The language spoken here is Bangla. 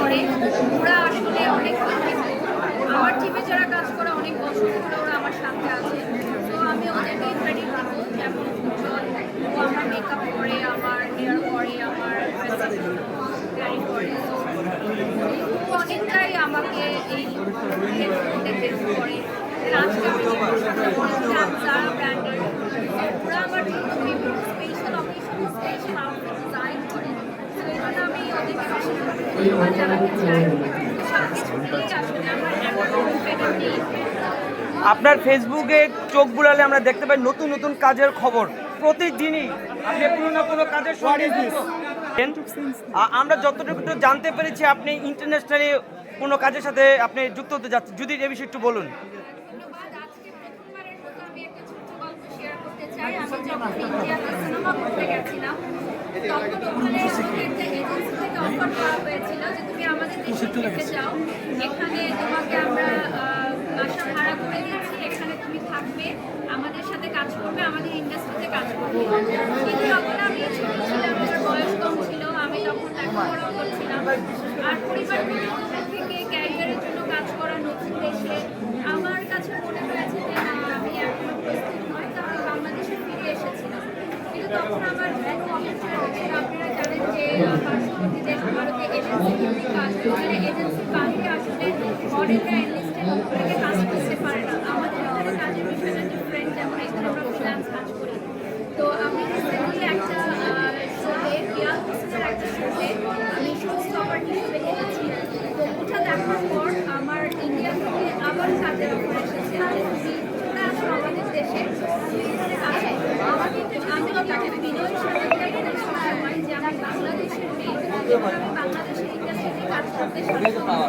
করে ওরা আসলে অনেক আমার টিমে যারা কাজ করে অনেক বছর ধরে ওরা আমার সাথে আছে। তো আমি ওদেরকেই ক্রেডিট দেবো, যেমন ও আমার মেকআপ করে, আমার হেয়ার করে, আমার ক্যারি করে। ও অনেকটাই আমাকে এই হেল্প করে। আজকে আমি যারা ব্র্যান্ডের ওরা আমার জন্য বিভিন্ন special occasion special outfit design করে। তো এই জন্য আমি ওদেরকে ধন্যবাদ জানাতে চাই। সব কিছু মিলিয়ে আসলে আমার এমন পেমেন্ট নেই। আপনার ফেসবুকে চোখ বুলালে আমরা দেখতে পাই নতুন নতুন কাজের খবর প্রতিদিনই আপনি কোনো না কোনো কাজের সঙ্গে যুক্ত। আমরা যতটুকু জানতে পেরেছি আপনি ইন্টারন্যাশনালি কোনো কাজের সাথে আপনি যুক্ত হতে যাচ্ছেন, যদি এ বিষয়ে একটু বলুন। ধন্যবাদ। আজকে প্রথমবারের মতো আমি একটা ছোট্ট গল্প শেয়ার করতে চাই। আমি যখন ইন্ডিয়াতে সিনেমা করতে গেছিলাম তখন ওখানে আমাকে একটা এজেন্সি থেকে অফার করা হয়েছিল যে তুমি আমাদের দেশে থেকে যাও, এখানে তোমাকে আমরা বাসা ভাড়া করে দিচ্ছি, এখানে তুমি থাকবে, আমাদের সাথে কাজ করবে, আমাদের ইন্ডাস্ট্রিতে কাজ করবে। কিন্তু তখন আমি ছোট ছিলাম, আমার বয়স কম ছিল, আমি তখন লেখাপড়াও করছিলাম। আর পরিবার পরিকল্পনা থেকে ক্যারিয়ারের জন্য কাজ করা নতুন দেশে আমার কাছে মনে হয়েছে যে না, আমি এখনো প্রস্তুত নয়, তো আমি বাংলাদেশে ফিরে এসেছিলাম। কিন্তু তখন আমার কোনো অপরচুনিটি ছিল। আপনারা জানেন যে পার্শ্ববর্তী দেশ ভারতে এজেন্সি ভিত্তিক কাজ, মানে এজেন্সির বাইরে আসলে মডেলরা এনলিস্টেড অনেকে কাজ করতে পারে না। আমাদের এখানে কাজের বিষয়টা ডিফারেন্ট, যেমন এখানে আমরা ফ্রিল্যান্স কাজ করি। তো আমি রিসেন্টলি একটা শোতে, পিয়াল হোসেনের একটা শোতে আমি শো স্টপার হিসেবে গেছি। তো ওটা দেখার পর আমার ইন্ডিয়া থেকে আবার কাজের অফার এসেছে যে তুমি চলে আসো আমাদের দেশে, তুমি এখানে কাজ করো। আমি তাকে বিনয়ের সাথে বলি সবসময় যে আমি বাংলাদেশের মেয়ে এবং আমি বাংলাদেশের ইন্ডাস্ট্রিতে কাজ করতে সক্ষম।